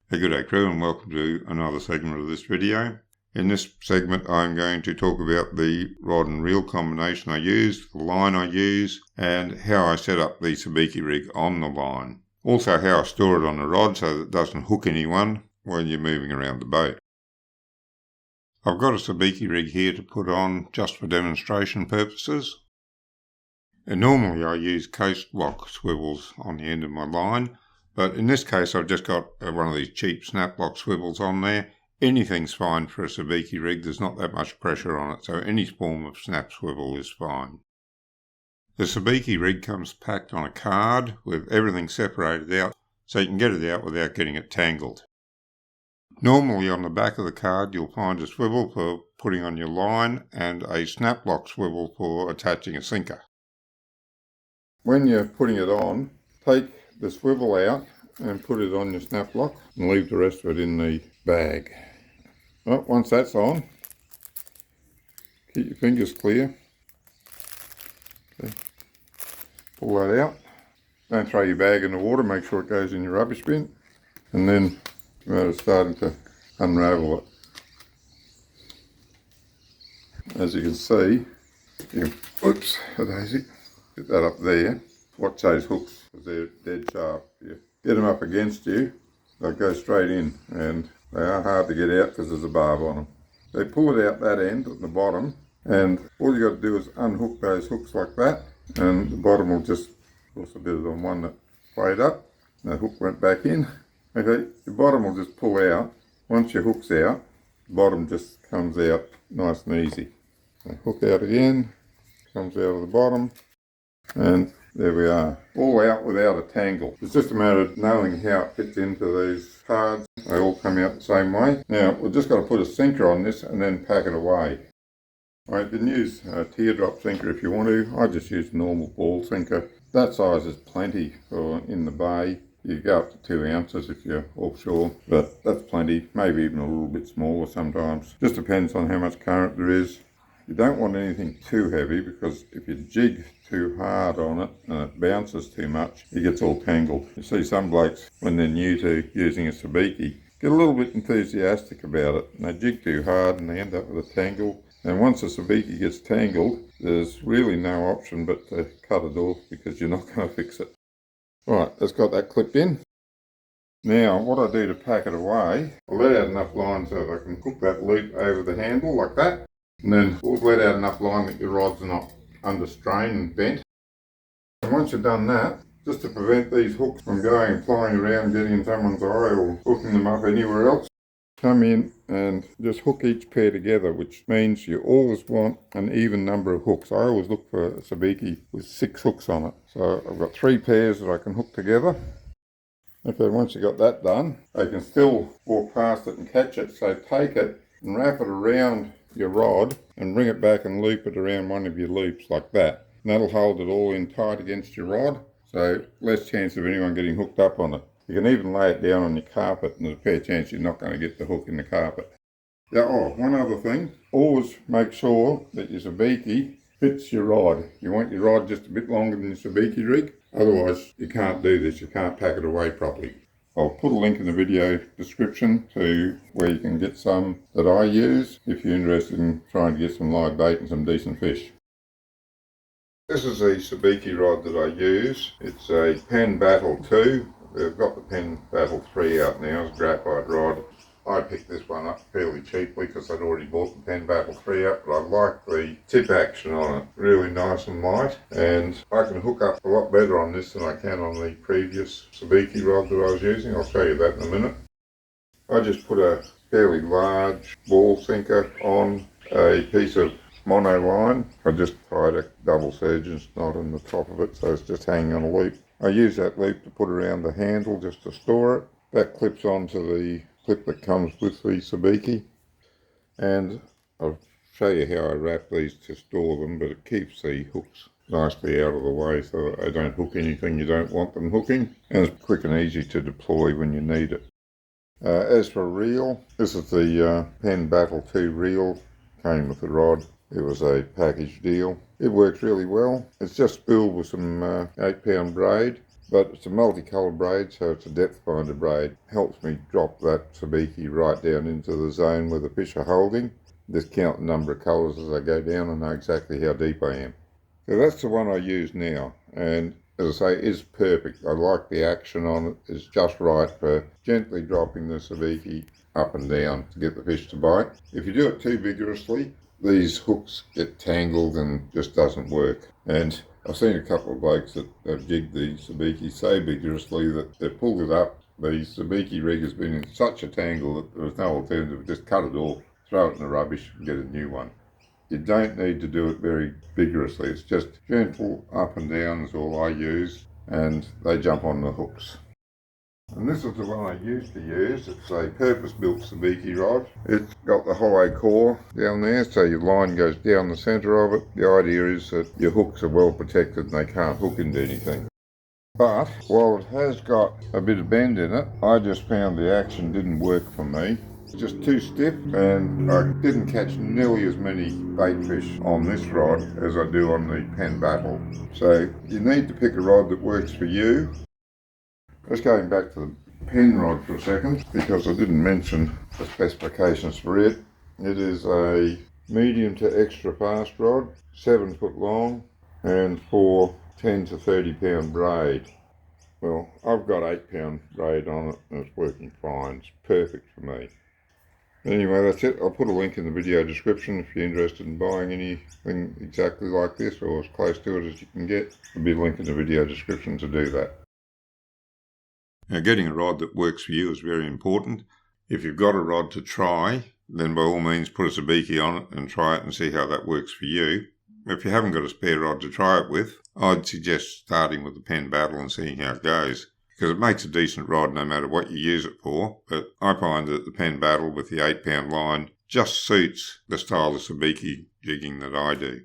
Hey, good day crew, and welcome to another segment of this video. In this segment I'm going to talk about the rod and reel combination I use, the line I use, and how I set up the Sabiki rig on the line. Also how I store it on the rod so that it doesn't hook anyone when you're moving around the boat. I've got a Sabiki rig here to put on just for demonstration purposes. And normally I use coast block swivels on the end of my line. But in this case, I've just got one of these cheap snap block swivels on there. Anything's fine for a Sabiki rig. There's not that much pressure on it, so any form of snap swivel is fine. The Sabiki rig comes packed on a card with everything separated out, so you can get it out without getting it tangled. Normally on the back of the card, you'll find a swivel for putting on your line and a snap block swivel for attaching a sinker. When you're putting it on, take the swivel out and put it on your snap block and leave the rest of it in the bag. Well, once that's on, keep your fingers clear. Okay. Pull that out. Don't throw your bag in the water, make sure it goes in your rubbish bin. And then you're starting to unravel it. As you can see, oops, a daisy, get that up there. Watch those hooks, because they're dead sharp. You get them up against you, they'll go straight in, and they are hard to get out because there's a barb on them. They pull it out that end at the bottom, and all you got to do is unhook those hooks like that, and the bottom will just, also did it on one that played up, and the hook went back in. Okay, the bottom will just pull out. Once your hook's out, the bottom just comes out nice and easy. So hook out again, comes out of the bottom, and there we are, all out without a tangle. It's just a matter of knowing how it fits into these cards. They all come out the same way. Now, we've just got to put a sinker on this and then pack it away. Right, you can use a teardrop sinker if you want to. I just use a normal ball sinker. That size is plenty for in the bay. You go up to 2 ounces if you're offshore, but that's plenty, maybe even a little bit smaller sometimes. Just depends on how much current there is. You don't want anything too heavy, because if you jig too hard on it and it bounces too much, it gets all tangled. You see some blokes, when they're new to using a Sabiki, get a little bit enthusiastic about it, and they jig too hard and they end up with a tangle. And once a Sabiki gets tangled, there's really no option but to cut it off, because you're not going to fix it. Right, that's got that clipped in. Now, what I do to pack it away, I let out enough line so that I can hook that loop over the handle like that. And then we'll let out enough line that your rods are not under strain and bent. And once you've done that, just to prevent these hooks from going and flying around, getting in someone's eye or hooking them up anywhere else, come in and just hook each pair together, which means you always want an even number of hooks. I always look for a Sabiki with 6 hooks on it. So I've got 3 pairs that I can hook together. Okay, once you've got that done, they can still walk past it and catch it. So take it and wrap it around your rod and bring it back and loop it around one of your loops like that. And that'll hold it all in tight against your rod, so less chance of anyone getting hooked up on it. You can even lay it down on your carpet and there's a fair chance you're not going to get the hook in the carpet. Yeah, one other thing, always make sure that your Sabiki fits your rod. You want your rod just a bit longer than your Sabiki rig, otherwise you can't do this, you can't pack it away properly. I'll put a link in the video description to where you can get some that I use if you're interested in trying to get some live bait and some decent fish. This is the Sabiki rod that I use. It's a Penn Battle 2. They've got the Penn Battle 3 out now. It's a graphite rod. I picked this one up fairly cheaply because I'd already bought the Penn Battle 3 up, but I like the tip action on it. Really nice and light, and I can hook up a lot better on this than I can on the previous Sabiki rod that I was using. I'll show you that in a minute. I just put a fairly large ball sinker on a piece of mono line. I just tied a double surgeon's knot on the top of it, so it's just hanging on a loop. I use that loop to put around the handle just to store it. That clips onto the clip that comes with the Sabiki, and I'll show you how I wrap these to store them, but it keeps the hooks nicely out of the way so that they don't hook anything you don't want them hooking, and it's quick and easy to deploy when you need it. As for reel, this is the Penn Battle 2 reel, came with the rod. It was a package deal. It works really well. It's just spooled with some 8-pound braid. But it's a multicoloured braid, so it's a depth finder braid. Helps me drop that sabiki right down into the zone where the fish are holding. Just count the number of colours as I go down and know exactly how deep I am. So that's the one I use now, and as I say, it's perfect. I like the action on it. It's just right for gently dropping the sabiki up and down to get the fish to bite. If you do it too vigorously, these hooks get tangled and just doesn't work. And I've seen a couple of blokes that have jigged the sabiki so vigorously that they've pulled it up. The sabiki rig has been in such a tangle that there was no alternative. Just cut it off, throw it in the rubbish and get a new one. You don't need to do it very vigorously. It's just gentle up and down is all I use, and they jump on the hooks. And this is the one I used to use. It's a purpose-built sabiki rod. It's got the hollow core down there, so your line goes down the centre of it. The idea is that your hooks are well protected and they can't hook into anything. But while it has got a bit of bend in it, I just found the action didn't work for me. It's just too stiff, and I didn't catch nearly as many bait fish on this rod as I do on the Penn Battle. So you need to pick a rod that works for you. Just going back to the Penn rod for a second, because I didn't mention the specifications for it. It is a medium to extra fast rod, 7 foot long, and for 10 to 30 pound braid. Well, I've got 8 pound braid on it and it's working fine. It's perfect for me. Anyway, that's it. I'll put a link in the video description if you're interested in buying anything exactly like this or as close to it as you can get. There'll be a link in the video description to do that. Now, getting a rod that works for you is very important. If you've got a rod to try, then by all means put a sabiki on it and try it and see how that works for you. If you haven't got a spare rod to try it with, I'd suggest starting with the Penn Battle and seeing how it goes, because it makes a decent rod no matter what you use it for. But I find that the Penn Battle with the 8 pound line just suits the style of sabiki jigging that I do.